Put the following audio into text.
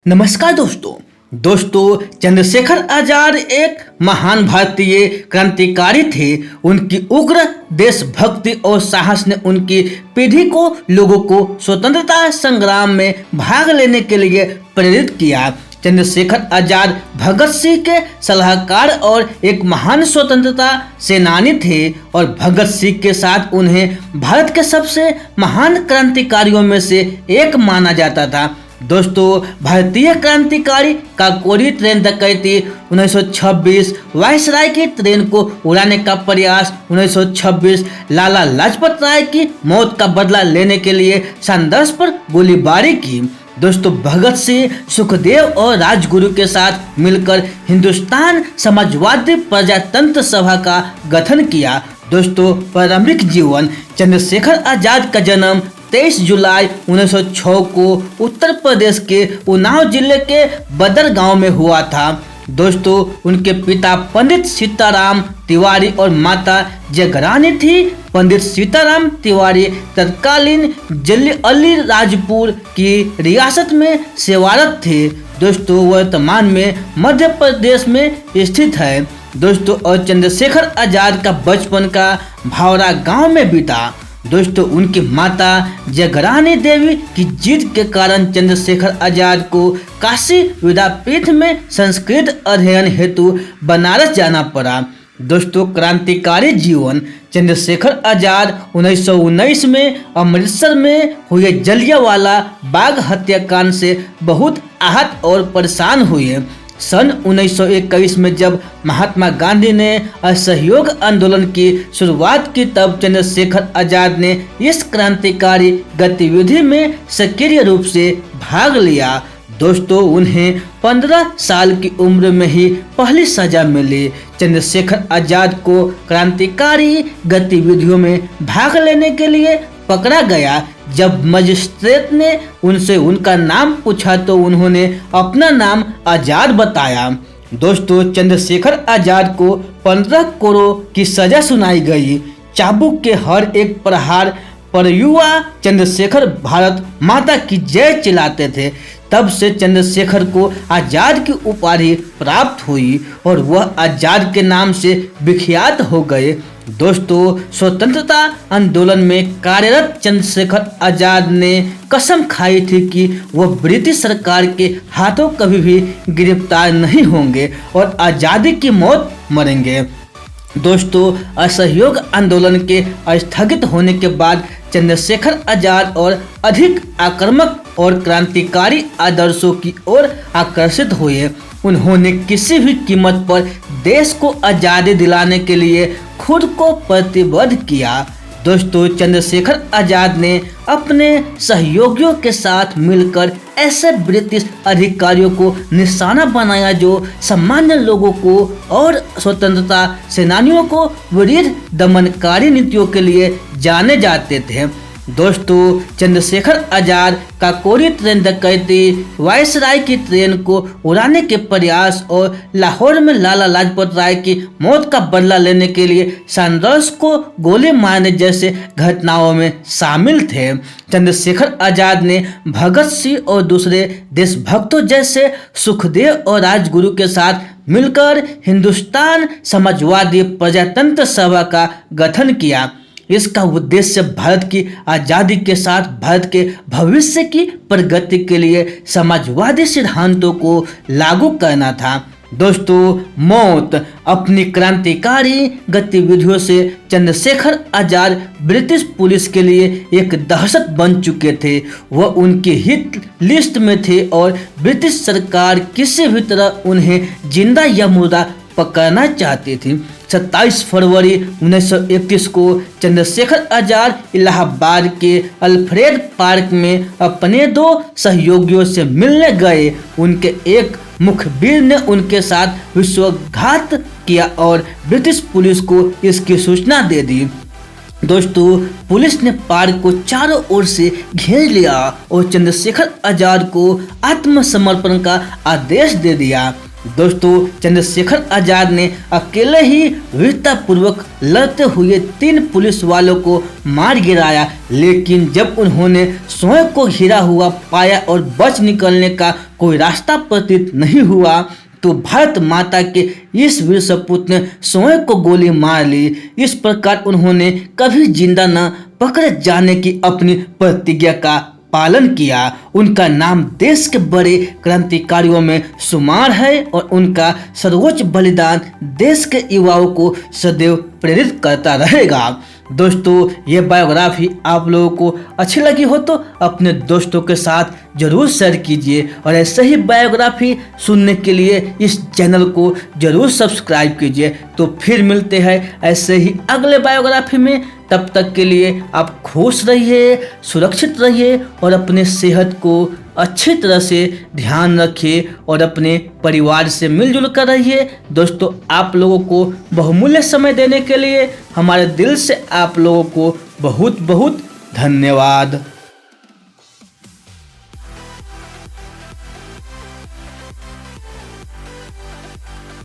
नमस्कार दोस्तों चंद्रशेखर आजाद एक महान भारतीय क्रांतिकारी थे। उनकी उग्र देशभक्ति और साहस ने उनकी पीढ़ी को लोगों को स्वतंत्रता संग्राम में भाग लेने के लिए प्रेरित किया। चंद्रशेखर आजाद भगत सिंह के सलाहकार और एक महान स्वतंत्रता सेनानी थे और भगत सिंह के साथ उन्हें भारत के सबसे महान क्रांतिकारियों में से एक माना जाता था। दोस्तों, भारतीय क्रांतिकारी काकोरी ट्रेन डकैती 1926, वायसराय की ट्रेन को उड़ाने का प्रयास 1926, लाला लाजपत राय की मौत का बदला लेने के लिए संघर्ष पर गोलीबारी की। दोस्तों, भगत सिंह सुखदेव और राजगुरु के साथ मिलकर हिंदुस्तान समाजवादी प्रजातंत्र सभा का गठन किया। दोस्तों, प्रारंभिक जीवन। चंद्रशेखर आजाद का जन्म 23 जुलाई 1906 को उत्तर प्रदेश के उन्नाव जिले के बदर गांव में हुआ था। दोस्तों, उनके पिता पंडित सीताराम तिवारी और माता जगरानी थी। पंडित सीताराम तिवारी तत्कालीन जल्ली अलीराजपुर की रियासत में सेवारत थे। दोस्तों, वर्तमान में मध्य प्रदेश में स्थित है। दोस्तों, और चंद्रशेखर आजाद का बचपन का भावरा गांव में बीता। दोस्तों, उनकी माता जगरानी देवी की जिद के कारण चंद्रशेखर आजाद को काशी विद्यापीठ में संस्कृत अध्ययन हेतु बनारस जाना पड़ा। दोस्तों, क्रांतिकारी जीवन। चंद्रशेखर आजाद 1919 में अमृतसर में हुए जलियांवाला बाग हत्याकांड से बहुत आहत और परेशान हुए। सन 1921 में जब महात्मा गांधी ने असहयोग आंदोलन की शुरुआत की, तब चंद्रशेखर आजाद ने इस क्रांतिकारी गतिविधि में सक्रिय रूप से भाग लिया। दोस्तों, उन्हें 15 साल की उम्र में ही पहली सजा मिली। चंद्रशेखर आजाद को क्रांतिकारी गतिविधियों में भाग लेने के लिए पकड़ा गया। जब मजिस्ट्रेट ने उनसे उनका नाम पूछा तो उन्होंने अपना नाम आजाद बताया। दोस्तों, चंद्रशेखर आजाद को 15 करोड़ की सजा सुनाई गई। चाबुक के हर एक प्रहार पर युवा चंद्रशेखर भारत माता की जय चिल्लाते थे। तब से चंद्रशेखर को आजाद की उपाधि प्राप्त हुई और वह आजाद के नाम से विख्यात हो गए। दोस्तों, स्वतंत्रता आंदोलन में कार्यरत चंद्रशेखर आजाद ने कसम खाई थी कि वह ब्रिटिश सरकार के हाथों कभी भी गिरफ्तार नहीं होंगे और आज़ादी की मौत मरेंगे। दोस्तों, असहयोग आंदोलन के स्थगित होने के बाद चंद्रशेखर आजाद और अधिक आक्रामक और क्रांतिकारी आदर्शों की ओर आकर्षित हुए। उन्होंने किसी भी कीमत पर देश को आज़ादी दिलाने के लिए खुद को प्रतिबद्ध किया। दोस्तों, चंद्रशेखर आजाद ने अपने सहयोगियों के साथ मिलकर ऐसे ब्रिटिश अधिकारियों को निशाना बनाया जो सामान्य लोगों को और स्वतंत्रता सेनानियों को विरुद्ध दमनकारी नीतियों के लिए जाने जाते थे। दोस्तों, चंद्रशेखर आजाद काकोरी ट्रेन डकैती, वायसराय की ट्रेन को उड़ाने के प्रयास और लाहौर में लाला लाजपत राय की मौत का बदला लेने के लिए संघर्ष को गोली मारने जैसे घटनाओं में शामिल थे। चंद्रशेखर आजाद ने भगत सिंह और दूसरे देशभक्तों जैसे सुखदेव और राजगुरु के साथ मिलकर हिंदुस्तान समाजवादी प्रजातंत्र सभा का गठन किया। इसका उद्देश्य भारत की आज़ादी के साथ भारत के भविष्य की प्रगति के लिए समाजवादी सिद्धांतों को लागू करना था। दोस्तों, मौत। अपनी क्रांतिकारी गतिविधियों से चंद्रशेखर आजाद ब्रिटिश पुलिस के लिए एक दहशत बन चुके थे। वह उनकी हिट लिस्ट में थे और ब्रिटिश सरकार किसी भी तरह उन्हें जिंदा या मुर्दा पकड़ना चाहती थी। 27 फरवरी 1931 को चंद्रशेखर आजाद इलाहाबाद के अल्फ्रेड पार्क में अपने 2 सहयोगियों से मिलने गए। उनके एक मुखबिर ने उनके साथ विश्वासघात किया और ब्रिटिश पुलिस को इसकी सूचना दे दी। दोस्तों, पुलिस ने पार्क को चारों ओर से घेर लिया और चंद्रशेखर आजाद को आत्मसमर्पण का आदेश दे दिया। दोस्तों चंद्रशेखर आजाद ने अकेले ही वीरतापूर्वक लड़ते हुए 3 पुलिस वालों को मार गिराया, लेकिन जब उन्होंने स्वयं को घिरा हुआ पाया और बच निकलने का कोई रास्ता प्रतीत नहीं हुआ तो भारत माता के इस वीर सपूत ने स्वयं को गोली मार ली। इस प्रकार उन्होंने कभी जिंदा न पकड़े जाने की अपनी प्रतिज्ञा का पालन किया। उनका नाम देश के बड़े क्रांतिकारियों में शुमार है और उनका सर्वोच्च बलिदान देश के युवाओं को सदैव प्रेरित करता रहेगा। दोस्तों ये बायोग्राफी आप लोगों को अच्छी लगी हो तो अपने दोस्तों के साथ जरूर शेयर कीजिए और ऐसे ही बायोग्राफी सुनने के लिए इस चैनल को जरूर सब्सक्राइब कीजिए। तो फिर मिलते हैं ऐसे ही अगले बायोग्राफी में। तब तक के लिए आप खुश रहिए, सुरक्षित रहिए और अपने सेहत को अच्छी तरह से ध्यान रखिए और अपने परिवार से मिलजुल कर रहिए। दोस्तों आप लोगों को बहुमूल्य समय देने के लिए हमारे दिल से आप लोगों को बहुत बहुत धन्यवाद।